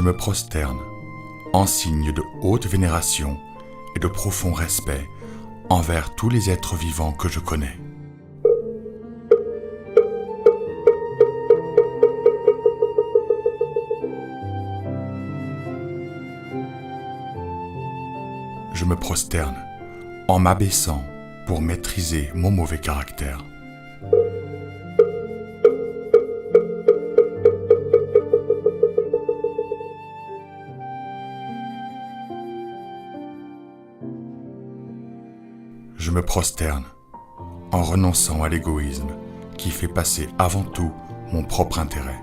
me prosterne en signe de haute vénération et de profond respect envers tous les êtres vivants que je connais. Je me prosterne en m'abaissant pour maîtriser mon mauvais caractère. Je me prosterne en renonçant à l'égoïsme qui fait passer avant tout mon propre intérêt.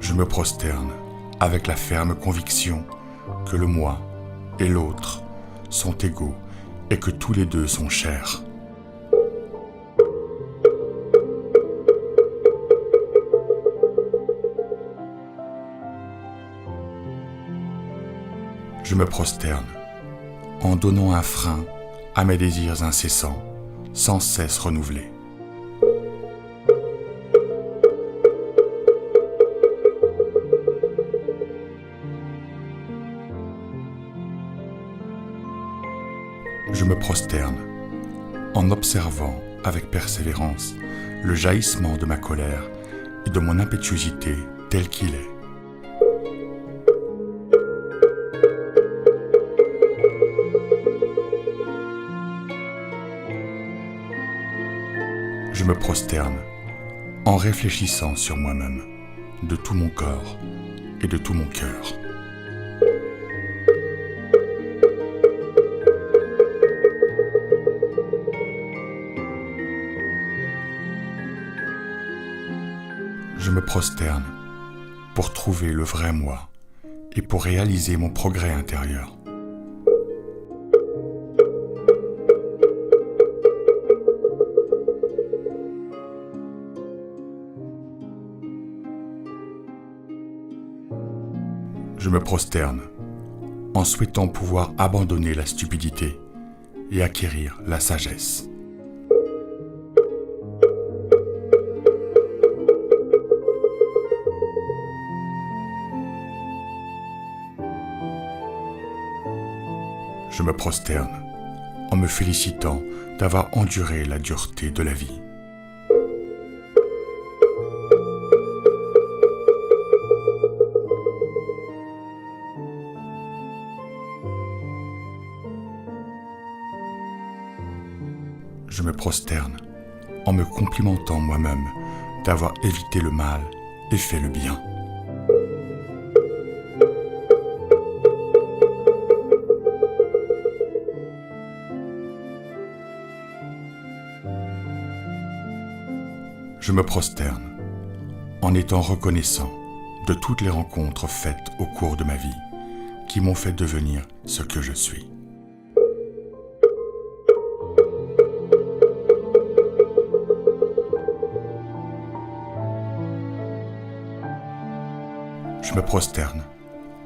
Je me prosterne avec la ferme conviction que le moi et l'autre sont égaux et que tous les deux sont chers. Je me prosterne en donnant un frein à mes désirs incessants, sans cesse renouvelés. Je me prosterne en observant avec persévérance le jaillissement de ma colère et de mon impétuosité tel qu'il est. Je me prosterne en réfléchissant sur moi-même de tout mon corps et de tout mon cœur. Je me prosterne pour trouver le vrai moi et pour réaliser mon progrès intérieur. Je me prosterne en souhaitant pouvoir abandonner la stupidité et acquérir la sagesse. Je me prosterne en me félicitant d'avoir enduré la dureté de la vie. Je me prosterne en me complimentant moi-même d'avoir évité le mal et fait le bien. Je me prosterne en étant reconnaissant de toutes les rencontres faites au cours de ma vie qui m'ont fait devenir ce que je suis. Je me prosterne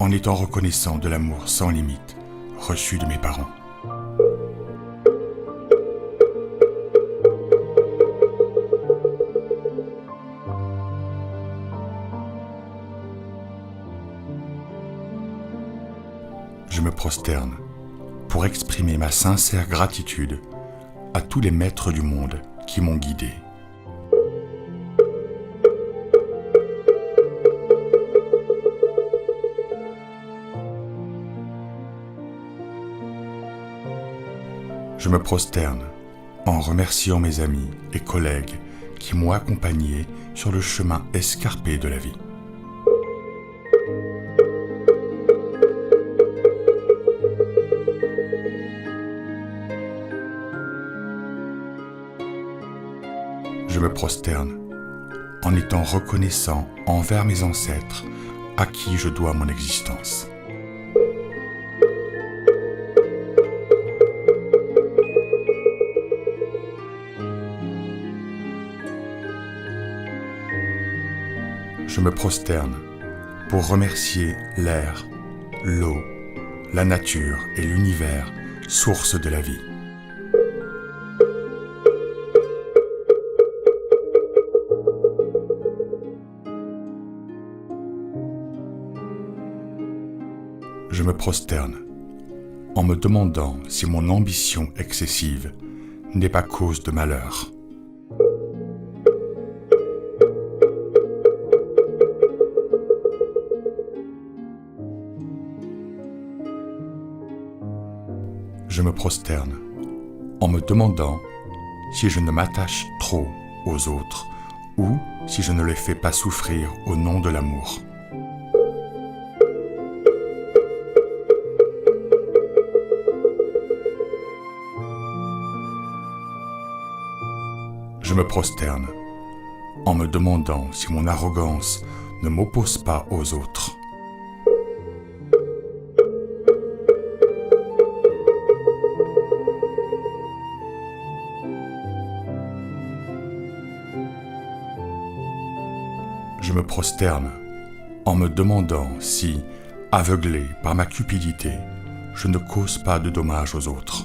en étant reconnaissant de l'amour sans limite reçu de mes parents. Je me prosterne pour exprimer ma sincère gratitude à tous les maîtres du monde qui m'ont guidé. Je me prosterne en remerciant mes amis et collègues qui m'ont accompagné sur le chemin escarpé de la vie. Je me prosterne en étant reconnaissant envers mes ancêtres à qui je dois mon existence. Je me prosterne pour remercier l'air, l'eau, la nature et l'univers source de la vie. Je me prosterne en me demandant si mon ambition excessive n'est pas cause de malheur. Je me prosterne en me demandant si je ne m'attache trop aux autres ou si je ne les fais pas souffrir au nom de l'amour. Je me prosterne en me demandant si mon arrogance ne m'oppose pas aux autres. Je me prosterne en me demandant si, aveuglé par ma cupidité, je ne cause pas de dommages aux autres.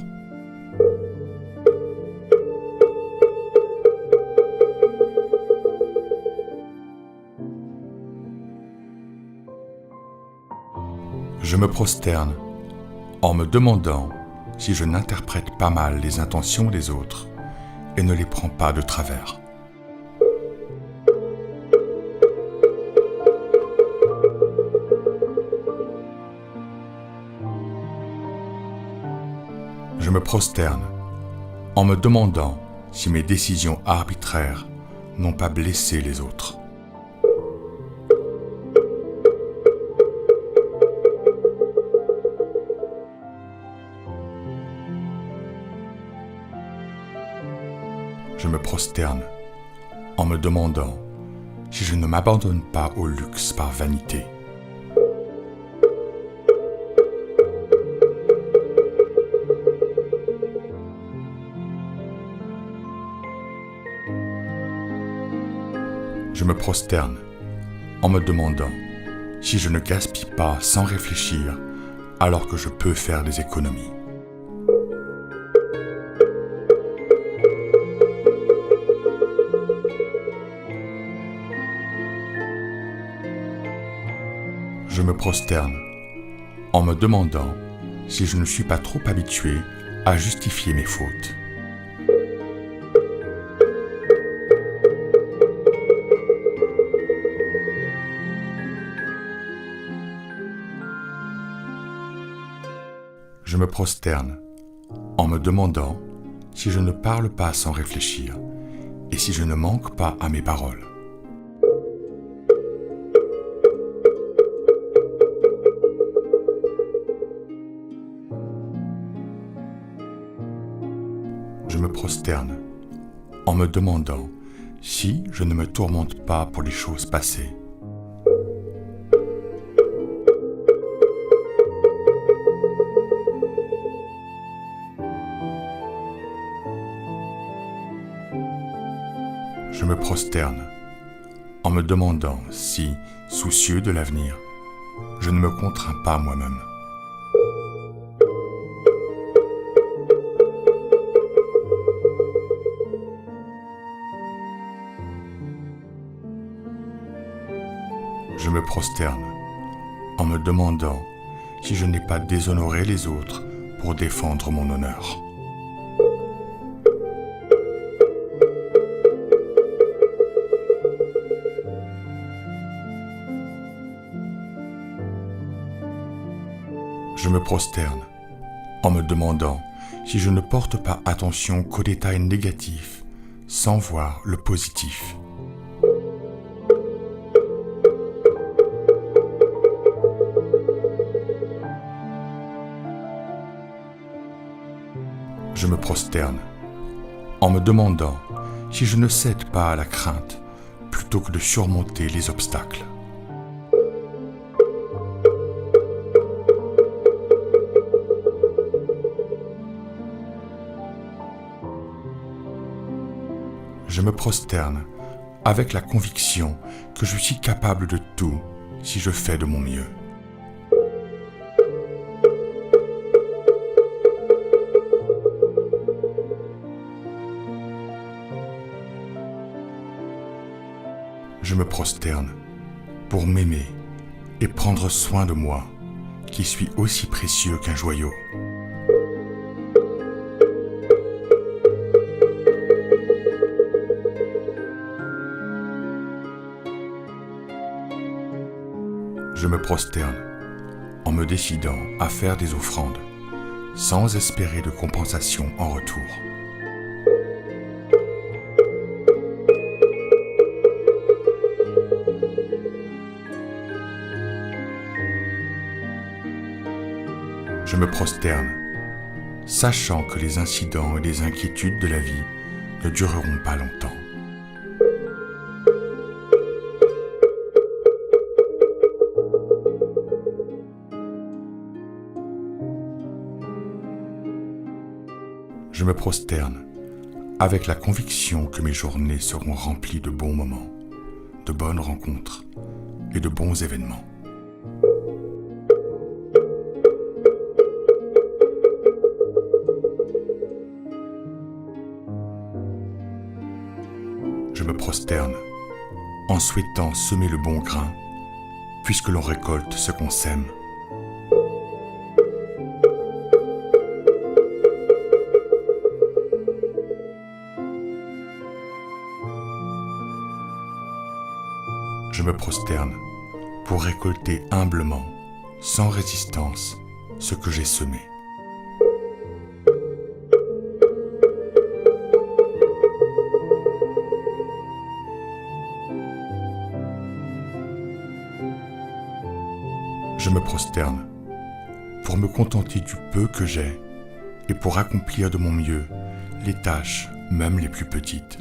Je me prosterne en me demandant si je n'interprète pas mal les intentions des autres et ne les prends pas de travers. Je me prosterne en me demandant si mes décisions arbitraires n'ont pas blessé les autres. Je me prosterne en me demandant si je ne m'abandonne pas au luxe par vanité. Je me prosterne en me demandant si je ne gaspille pas sans réfléchir alors que je peux faire des économies. Je me prosterne en me demandant si je ne suis pas trop habitué à justifier mes fautes. Je me prosterne en me demandant si je ne parle pas sans réfléchir et si je ne manque pas à mes paroles. Je me prosterne en me demandant si je ne me tourmente pas pour les choses passées. Je me prosterne en me demandant si, soucieux de l'avenir, je ne me contrains pas moi-même. Je me prosterne en me demandant si je n'ai pas déshonoré les autres pour défendre mon honneur. Je me prosterne en me demandant si je ne porte pas attention qu'aux détails négatifs sans voir le positif. Je me prosterne en me demandant si je ne cède pas à la crainte plutôt que de surmonter les obstacles. Je me prosterne avec la conviction que je suis capable de tout si je fais de mon mieux. Je me prosterne pour m'aimer et prendre soin de moi, qui suis aussi précieux qu'un joyau. Je me prosterne en me décidant à faire des offrandes, sans espérer de compensation en retour. Je me prosterne, sachant que les incidents et les inquiétudes de la vie ne dureront pas longtemps. Je me prosterne avec la conviction que mes journées seront remplies de bons moments, de bonnes rencontres et de bons événements. Je me prosterne en souhaitant semer le bon grain, puisque l'on récolte ce qu'on sème. Je me prosterne pour récolter humblement, sans résistance, ce que j'ai semé. Je me prosterne pour me contenter du peu que j'ai et pour accomplir de mon mieux les tâches, même les plus petites.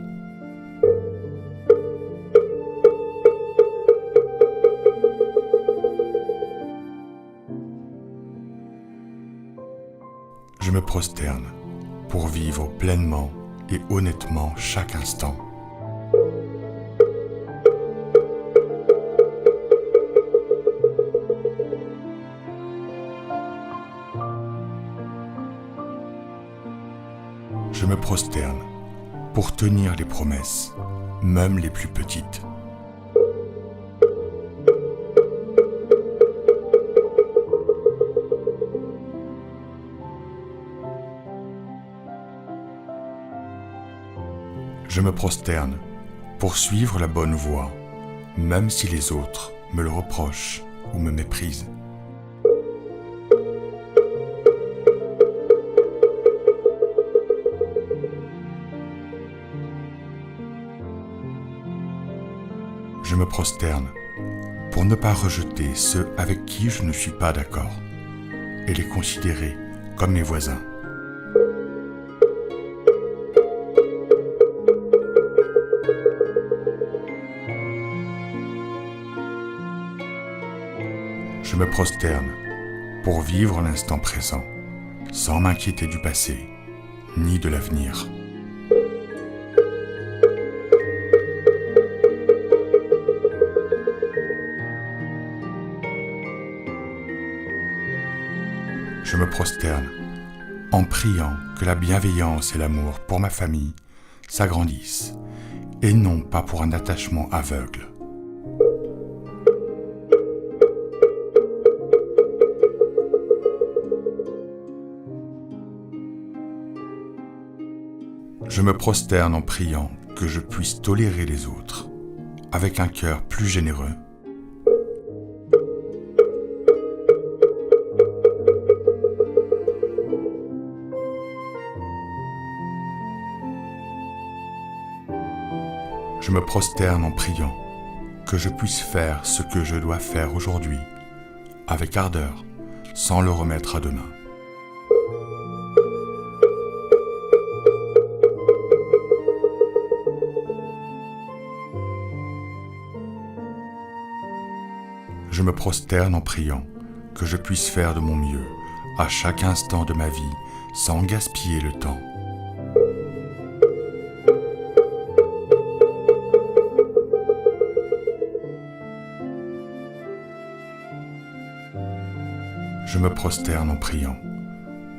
Je me prosterne pour vivre pleinement et honnêtement chaque instant. Je me prosterne pour tenir les promesses, même les plus petites. Je me prosterne pour suivre la bonne voie, même si les autres me le reprochent ou me méprisent. Je me prosterne pour ne pas rejeter ceux avec qui je ne suis pas d'accord et les considérer comme mes voisins. Je me prosterne pour vivre l'instant présent, sans m'inquiéter du passé, ni de l'avenir. Je me prosterne en priant que la bienveillance et l'amour pour ma famille s'agrandissent, et non pas pour un attachement aveugle. Je me prosterne en priant que je puisse tolérer les autres avec un cœur plus généreux. Je me prosterne en priant que je puisse faire ce que je dois faire aujourd'hui, avec ardeur, sans le remettre à demain. Je me prosterne en priant que je puisse faire de mon mieux à chaque instant de ma vie sans gaspiller le temps. Je me prosterne en priant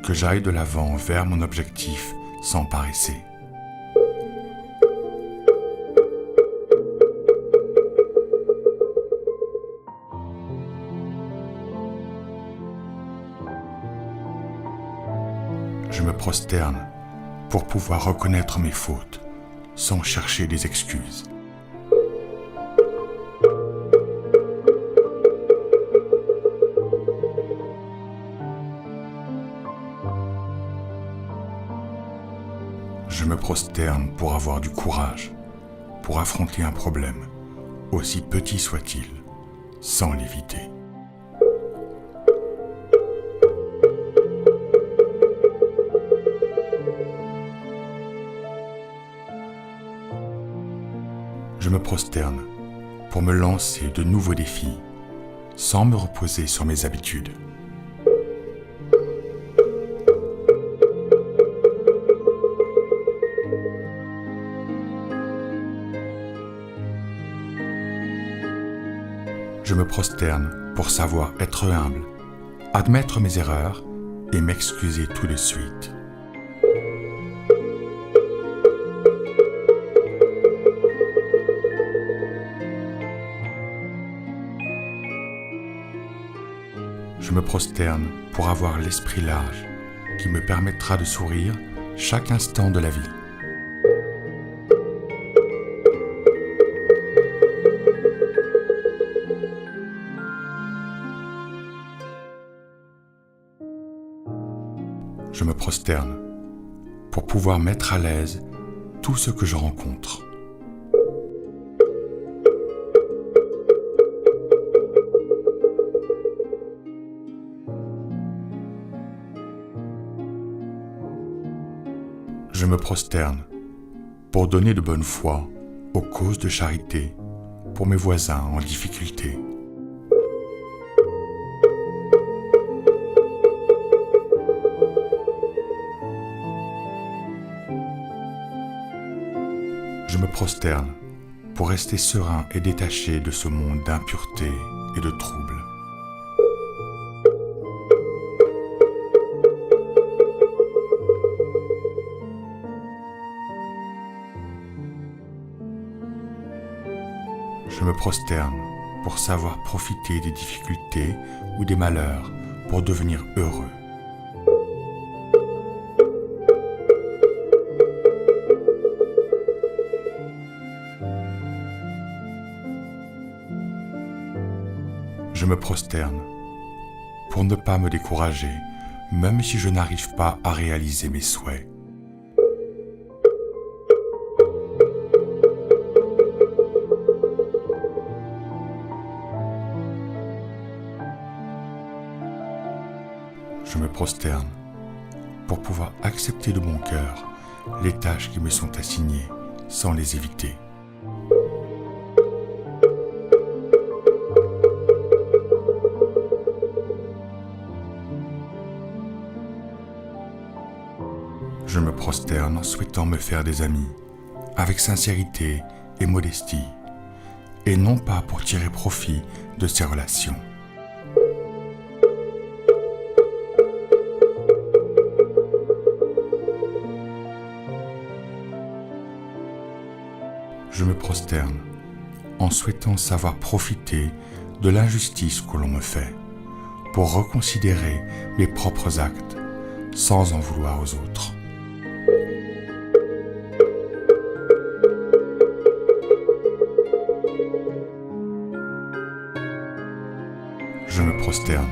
que j'aille de l'avant vers mon objectif sans paresser. Je me prosterne pour pouvoir reconnaître mes fautes sans chercher des excuses. Je me prosterne pour avoir du courage, pour affronter un problème, aussi petit soit-il, sans l'éviter. Je me prosterne pour me lancer de nouveaux défis, sans me reposer sur mes habitudes. Je me prosterne pour savoir être humble, admettre mes erreurs et m'excuser tout de suite. Je me prosterne pour avoir l'esprit large qui me permettra de sourire chaque instant de la vie. Je me prosterne pour pouvoir mettre à l'aise tout ce que je rencontre. Je me prosterne pour donner de bonne foi aux causes de charité pour mes voisins en difficulté. Je me prosterne pour rester serein et détaché de ce monde d'impureté et de troubles. Je me prosterne pour savoir profiter des difficultés ou des malheurs pour devenir heureux. Je me prosterne pour ne pas me décourager, même si je n'arrive pas à réaliser mes souhaits. Je me prosterne pour pouvoir accepter de mon cœur les tâches qui me sont assignées sans les éviter. Je me prosterne en souhaitant me faire des amis, avec sincérité et modestie, et non pas pour tirer profit de ces relations. Je me prosterne en souhaitant savoir profiter de l'injustice que l'on me fait, pour reconsidérer mes propres actes, sans en vouloir aux autres. Je me prosterne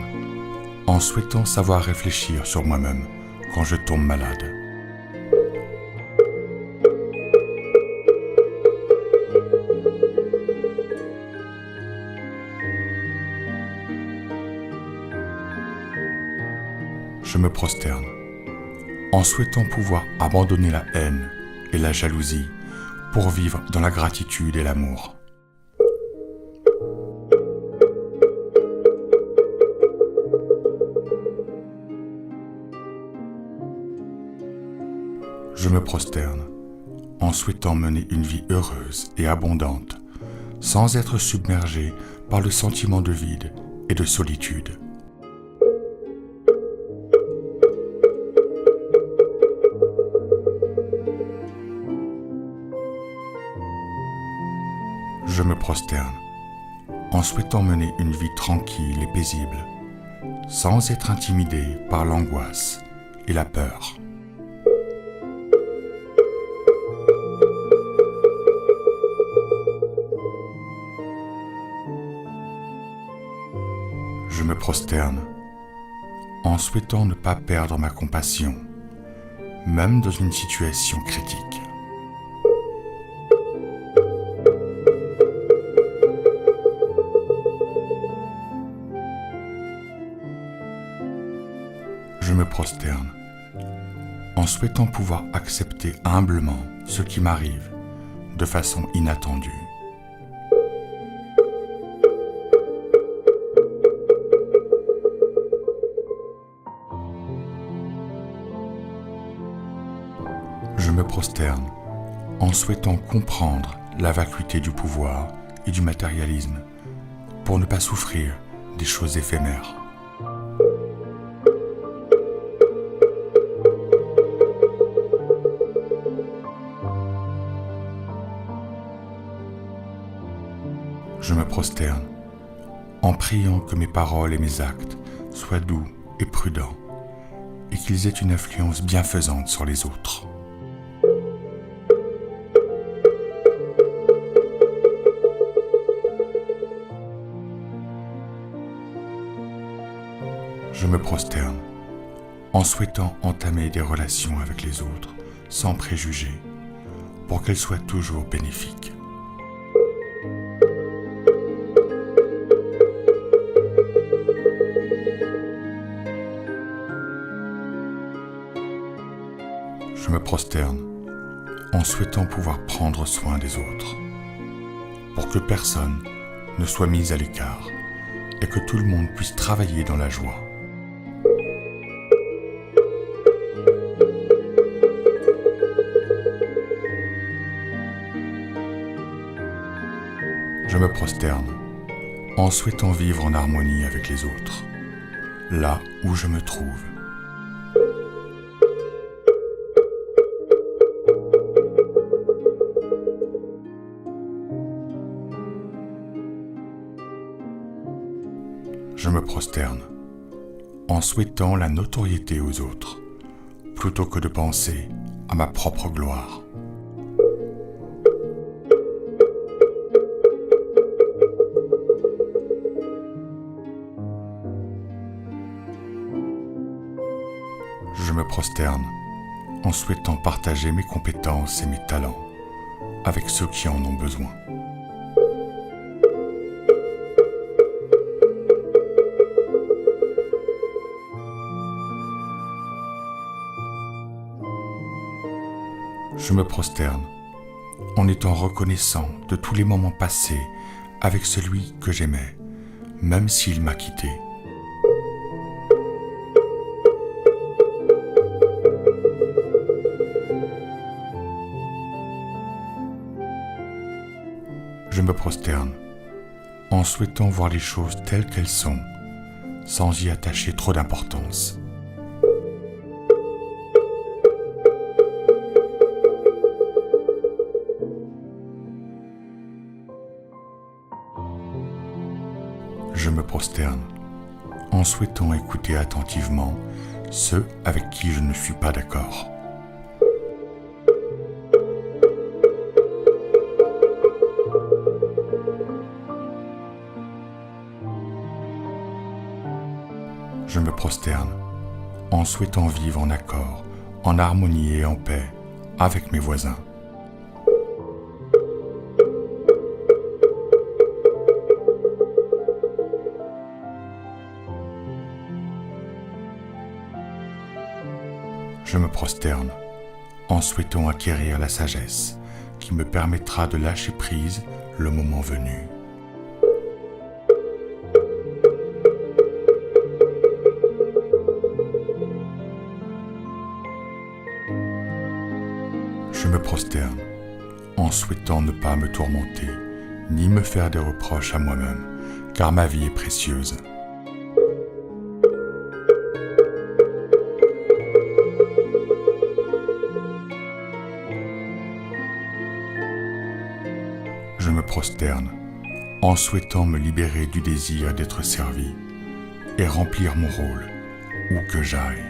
en souhaitant savoir réfléchir sur moi-même quand je tombe malade. Je me prosterne en souhaitant pouvoir abandonner la haine et la jalousie pour vivre dans la gratitude et l'amour. Je me prosterne en souhaitant mener une vie heureuse et abondante, sans être submergé par le sentiment de vide et de solitude. Je me prosterne en souhaitant mener une vie tranquille et paisible, sans être intimidé par l'angoisse et la peur. Je me prosterne en souhaitant ne pas perdre ma compassion, même dans une situation critique. Je me prosterne en souhaitant pouvoir accepter humblement ce qui m'arrive de façon inattendue. Je me prosterne en souhaitant comprendre la vacuité du pouvoir et du matérialisme pour ne pas souffrir des choses éphémères. Je me prosterne en priant que mes paroles et mes actes soient doux et prudents et qu'ils aient une influence bienfaisante sur les autres. Je me prosterne en souhaitant entamer des relations avec les autres sans préjugés pour qu'elles soient toujours bénéfiques. Je me prosterne en souhaitant pouvoir prendre soin des autres pour que personne ne soit mis à l'écart et que tout le monde puisse travailler dans la joie. Je me prosterne en souhaitant vivre en harmonie avec les autres, là où je me trouve. Je me prosterne en souhaitant la notoriété aux autres, plutôt que de penser à ma propre gloire. Je me prosterne en souhaitant partager mes compétences et mes talents avec ceux qui en ont besoin. Je me prosterne en étant reconnaissant de tous les moments passés avec celui que j'aimais, même s'il m'a quitté. Je me prosterne en souhaitant voir les choses telles qu'elles sont, sans y attacher trop d'importance. Je me prosterne en souhaitant écouter attentivement ceux avec qui je ne suis pas d'accord. Je me prosterne en souhaitant vivre en accord, en harmonie et en paix avec mes voisins. Je me prosterne en souhaitant acquérir la sagesse qui me permettra de lâcher prise le moment venu. Je me prosterne en souhaitant ne pas me tourmenter, ni me faire des reproches à moi-même, car ma vie est précieuse. Je me prosterne en souhaitant me libérer du désir d'être servi et remplir mon rôle où que j'aille.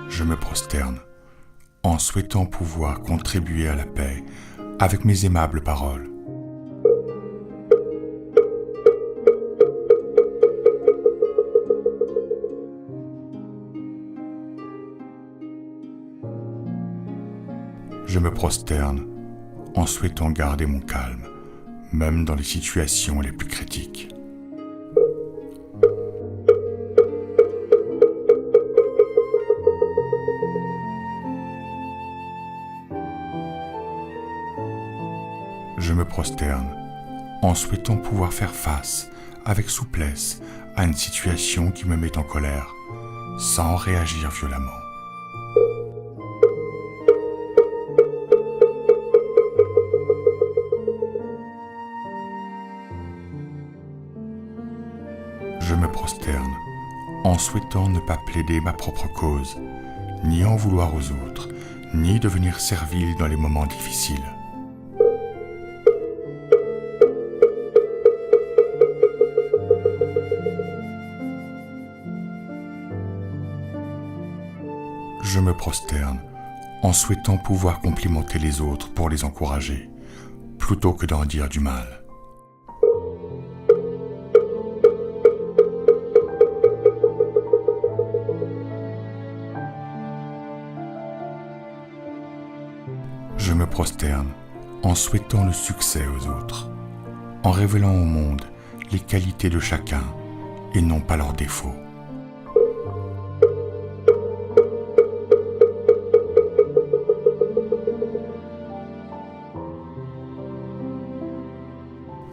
Je me prosterne en souhaitant pouvoir contribuer à la paix avec mes aimables paroles. Je me prosterne en souhaitant garder mon calme, même dans les situations les plus critiques. Je me prosterne en souhaitant pouvoir faire face avec souplesse à une situation qui me met en colère, sans réagir violemment. Je me prosterne en souhaitant ne pas plaider ma propre cause, ni en vouloir aux autres, ni devenir servile dans les moments difficiles. Je me prosterne en souhaitant pouvoir complimenter les autres pour les encourager, plutôt que d'en dire du mal. Je me prosterne en souhaitant le succès aux autres, en révélant au monde les qualités de chacun et non pas leurs défauts.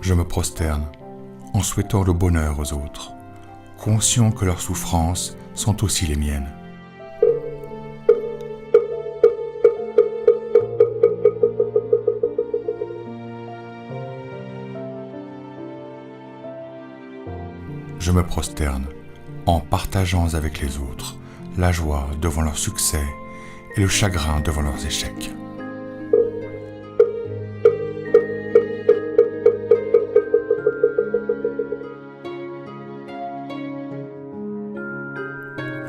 Je me prosterne en souhaitant le bonheur aux autres, conscient que leurs souffrances sont aussi les miennes. Je me prosterne en partageant avec les autres la joie devant leur succès et le chagrin devant leurs échecs.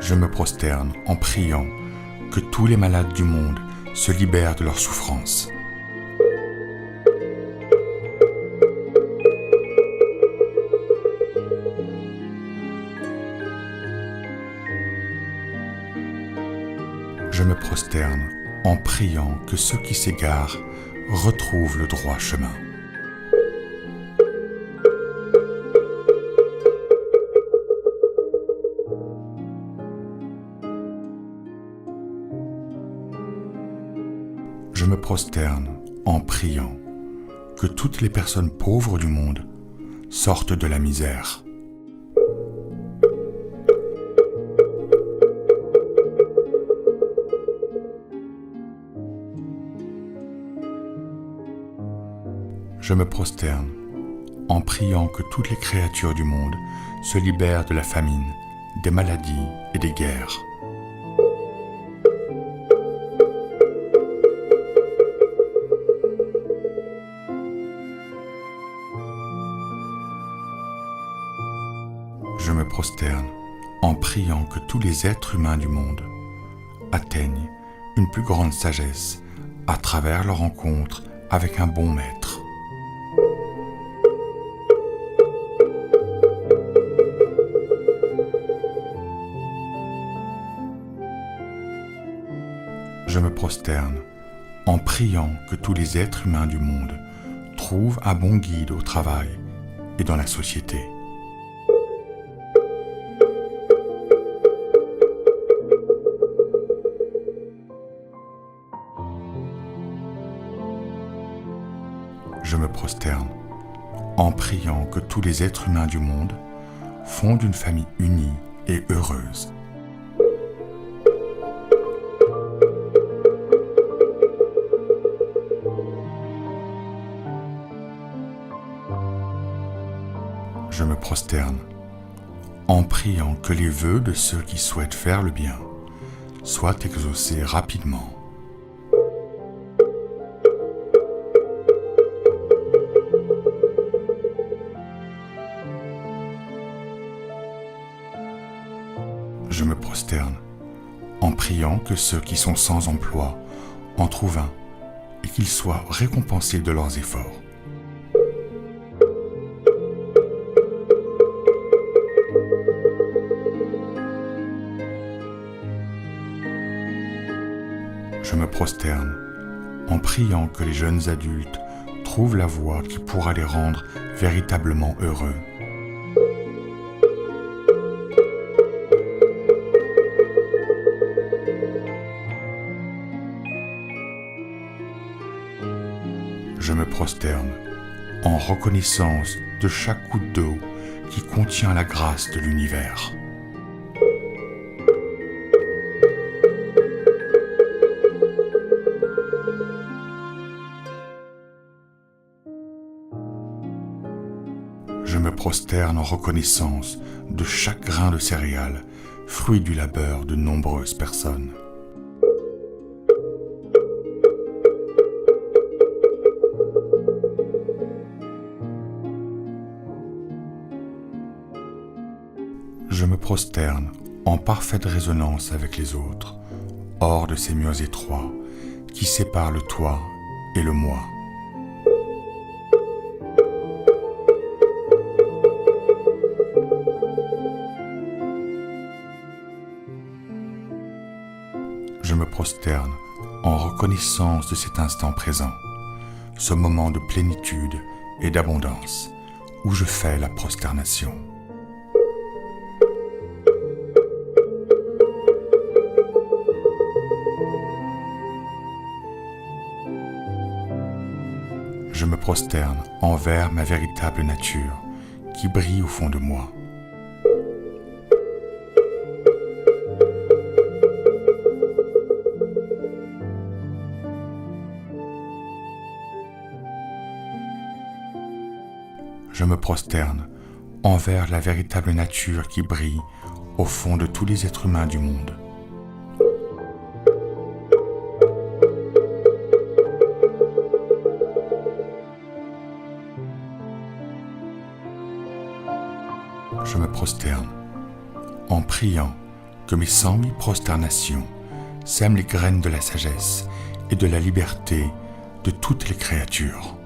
Je me prosterne en priant que tous les malades du monde se libèrent de leurs souffrances. Je me prosterne en priant que ceux qui s'égarent retrouvent le droit chemin. Je me prosterne en priant que toutes les personnes pauvres du monde sortent de la misère. Je me prosterne en priant que toutes les créatures du monde se libèrent de la famine, des maladies et des guerres. Je me prosterne en priant que tous les êtres humains du monde atteignent une plus grande sagesse à travers leur rencontre avec un bon maître. Je me prosterne en priant que tous les êtres humains du monde trouvent un bon guide au travail et dans la société. Je me prosterne en priant que tous les êtres humains du monde fondent une famille unie et heureuse. Je me prosterne en priant que les vœux de ceux qui souhaitent faire le bien soient exaucés rapidement. Je me prosterne en priant que ceux qui sont sans emploi en trouvent un et qu'ils soient récompensés de leurs efforts. Je me prosterne en priant que les jeunes adultes trouvent la voie qui pourra les rendre véritablement heureux. Je me prosterne en reconnaissance de chaque goutte d'eau qui contient la grâce de l'univers. Je me prosterne en reconnaissance de chaque grain de céréales, fruit du labeur de nombreuses personnes. Je me prosterne en parfaite résonance avec les autres, hors de ces murs étroits qui séparent le toi et le moi. Je me prosterne en reconnaissance de cet instant présent, ce moment de plénitude et d'abondance où je fais la prosternation. Je me prosterne envers ma véritable nature qui brille au fond de moi. Je me prosterne envers la véritable nature qui brille au fond de tous les êtres humains du monde. Je me prosterne en priant que mes 100 000 prosternations sèment les graines de la sagesse et de la liberté de toutes les créatures.